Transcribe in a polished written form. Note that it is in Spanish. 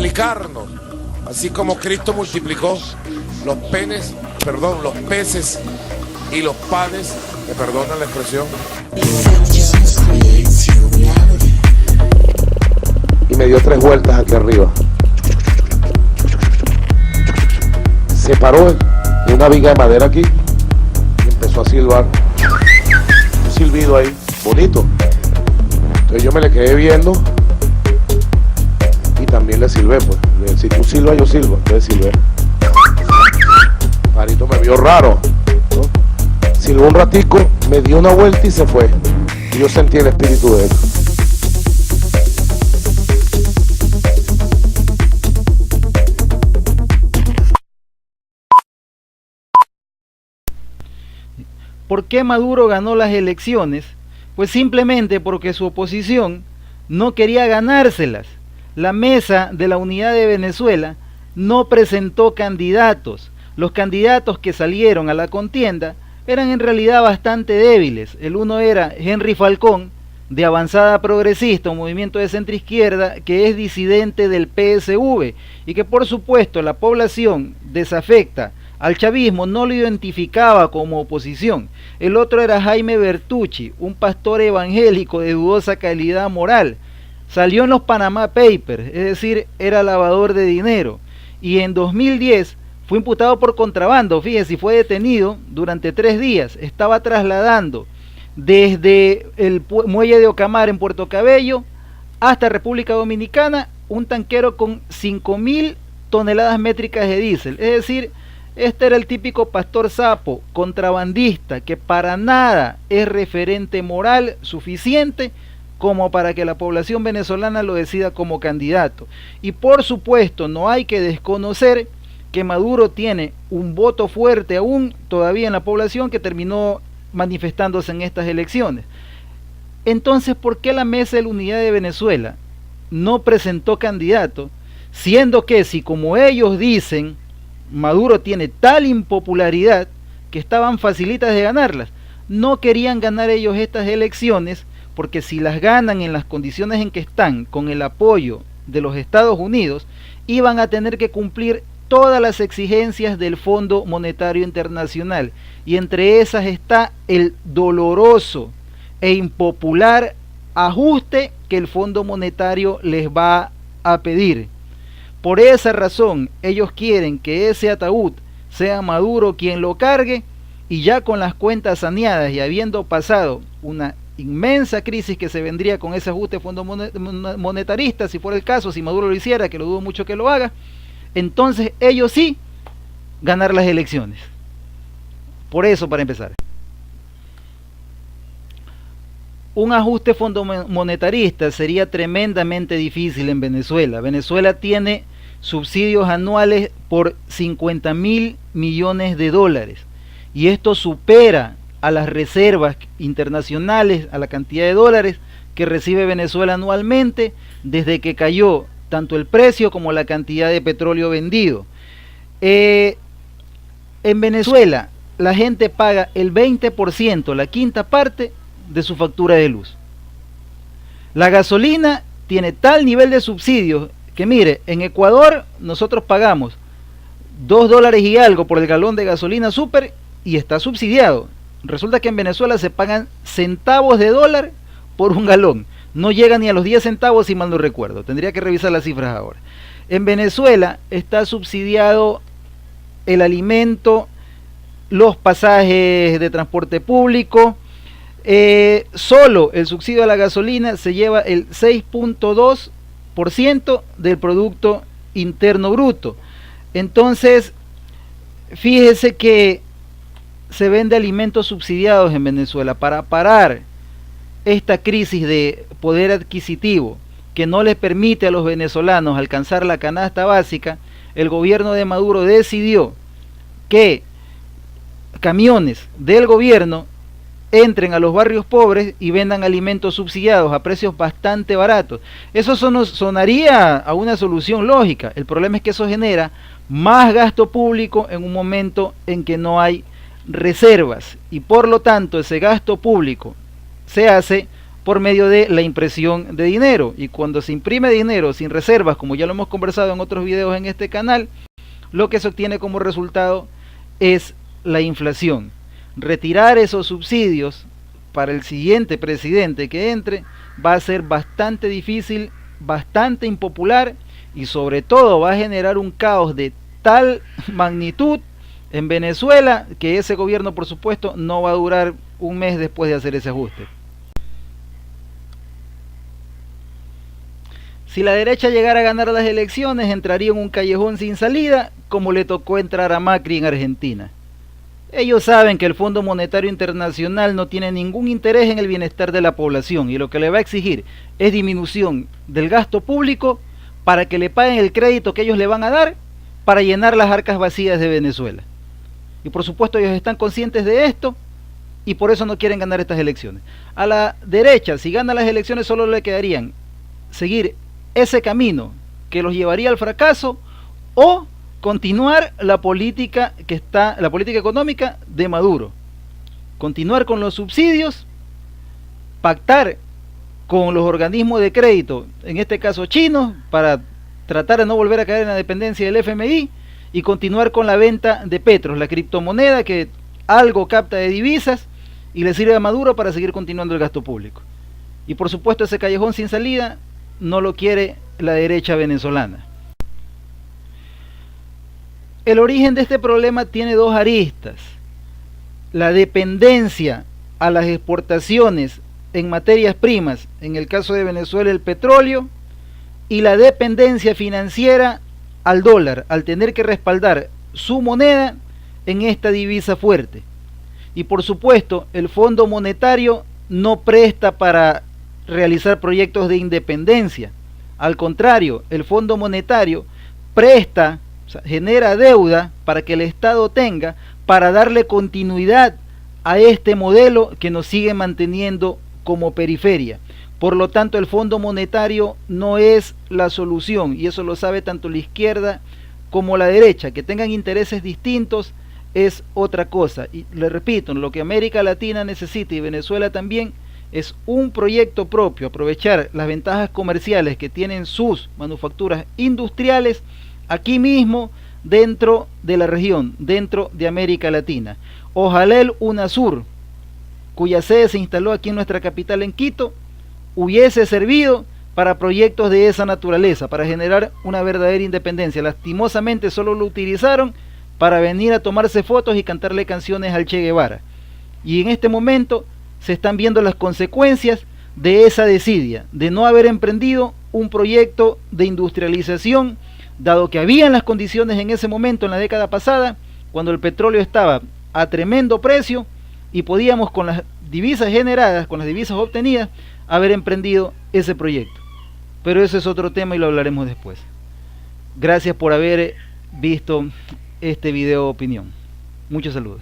multiplicarnos, así como Cristo multiplicó los peces y los panes, me perdonan la expresión, y me dio 3 vueltas aquí arriba. Se paró en una viga de madera aquí y empezó a silbar. Un silbido ahí, bonito. Entonces yo me le quedé viendo y también le silbé, pues. Si tú silbas, yo silbo. Entonces silbé. Marito me vio raro, ¿no? Silbó un ratico, me dio una vuelta y se fue. Y yo sentí el espíritu de él. ¿Por qué Maduro ganó las elecciones? Pues simplemente porque su oposición no quería ganárselas. La Mesa de la Unidad de Venezuela no presentó candidatos. Los candidatos que salieron a la contienda eran en realidad bastante débiles. El uno era Henry Falcón, de Avanzada Progresista, un movimiento de centroizquierda que es disidente del PSV y que por supuesto la población desafecta al chavismo no lo identificaba como oposición. El otro era Jaime Bertucci, un pastor evangélico de dudosa calidad moral. Salió en los Panama Papers, es decir, era lavador de dinero. Y en 2010 fue imputado por contrabando, fíjese, y fue detenido durante 3 días. Estaba trasladando desde el muelle de Ocamar en Puerto Cabello hasta República Dominicana un tanquero con 5.000 toneladas métricas de diésel, es decir, este era el típico pastor sapo, contrabandista, que para nada es referente moral suficiente como para que la población venezolana lo decida como candidato. Y por supuesto no hay que desconocer que Maduro tiene un voto fuerte aún todavía en la población que terminó manifestándose en estas elecciones. Entonces, ¿por qué la Mesa de la Unidad de Venezuela no presentó candidato? Siendo que si, como ellos dicen, Maduro tiene tal impopularidad que estaban facilitas de ganarlas. No querían ganar ellos estas elecciones porque si las ganan en las condiciones en que están, con el apoyo de los Estados Unidos, iban a tener que cumplir todas las exigencias del Fondo Monetario Internacional, y entre esas está el doloroso e impopular ajuste que el Fondo Monetario les va a pedir. Por esa razón ellos quieren que ese ataúd sea Maduro quien lo cargue, y ya con las cuentas saneadas y habiendo pasado una inmensa crisis que se vendría con ese ajuste fondo monetarista, si fuera el caso, si Maduro lo hiciera, que lo dudo mucho que lo haga, entonces ellos sí ganar las elecciones. Por eso, para empezar, un ajuste fondo monetarista sería tremendamente difícil en Venezuela. Venezuela tiene subsidios anuales por 50.000 millones de dólares y esto supera a las reservas internacionales, a la cantidad de dólares que recibe Venezuela anualmente desde que cayó tanto el precio como la cantidad de petróleo vendido. En Venezuela la gente paga el 20%, la quinta parte de su factura de luz. La gasolina tiene tal nivel de subsidios que mire, en Ecuador nosotros pagamos $2 y algo por el galón de gasolina super y está subsidiado. Resulta que en Venezuela se pagan centavos de dólar por un galón. No llega ni a los 10 centavos si mal no recuerdo. Tendría que revisar las cifras ahora. En Venezuela está subsidiado el alimento, los pasajes de transporte público. Solo el subsidio a la gasolina se lleva el 6.2% del Producto Interno Bruto. Entonces, fíjese que se vende alimentos subsidiados en Venezuela para parar esta crisis de poder adquisitivo que no les permite a los venezolanos alcanzar la canasta básica. El gobierno de Maduro decidió que camiones del gobierno entren a los barrios pobres y vendan alimentos subsidiados a precios bastante baratos. Eso sonaría a una solución lógica. El problema es que eso genera más gasto público en un momento en que no hay reservas y por lo tanto ese gasto público se hace por medio de la impresión de dinero. Y cuando se imprime dinero sin reservas, como ya lo hemos conversado en otros videos en este canal, lo que se obtiene como resultado es la inflación. Retirar esos subsidios para el siguiente presidente que entre va a ser bastante difícil, bastante impopular, y sobre todo va a generar un caos de tal magnitud en Venezuela que ese gobierno, por supuesto, no va a durar un mes después de hacer ese ajuste. Si la derecha llegara a ganar las elecciones, entraría en un callejón sin salida, como le tocó entrar a Macri en Argentina. Ellos saben que el Fondo Monetario Internacional no tiene ningún interés en el bienestar de la población, y lo que le va a exigir es disminución del gasto público para que le paguen el crédito que ellos le van a dar para llenar las arcas vacías de Venezuela. Y por supuesto ellos están conscientes de esto y por eso no quieren ganar estas elecciones. A la derecha, si gana las elecciones, solo le quedarían seguir ese camino que los llevaría al fracaso, o continuar la política económica de Maduro, continuar con los subsidios, pactar con los organismos de crédito, en este caso chinos, para tratar de no volver a caer en la dependencia del FMI, y continuar con la venta de petros, la criptomoneda que algo capta de divisas y le sirve a Maduro para seguir continuando el gasto público. Y por supuesto ese callejón sin salida no lo quiere la derecha venezolana. El origen de este problema tiene dos aristas: la dependencia a las exportaciones en materias primas, en el caso de Venezuela el petróleo, y la dependencia financiera al dólar, al tener que respaldar su moneda en esta divisa fuerte. Y por supuesto el Fondo Monetario no presta para realizar proyectos de independencia. Al contrario, el Fondo Monetario presta, o sea, genera deuda para que el Estado tenga, para darle continuidad a este modelo que nos sigue manteniendo como periferia. Por lo tanto, el Fondo Monetario no es la solución, y eso lo sabe tanto la izquierda como la derecha. Que tengan intereses distintos es otra cosa. Y le repito, lo que América Latina necesita, y Venezuela también, es un proyecto propio, aprovechar las ventajas comerciales que tienen sus manufacturas industriales aquí mismo, dentro de la región, dentro de América Latina. Ojalá el UNASUR, cuya sede se instaló aquí en nuestra capital, en Quito, hubiese servido para proyectos de esa naturaleza, para generar una verdadera independencia. Lastimosamente solo lo utilizaron para venir a tomarse fotos y cantarle canciones al Che Guevara. Y en este momento se están viendo las consecuencias de esa desidia, de no haber emprendido un proyecto de industrialización, dado que habían las condiciones en ese momento, en la década pasada, cuando el petróleo estaba a tremendo precio y podíamos, con las divisas generadas, con las divisas obtenidas, haber emprendido ese proyecto. Pero ese es otro tema y lo hablaremos después. Gracias por haber visto este video opinión. Muchos saludos.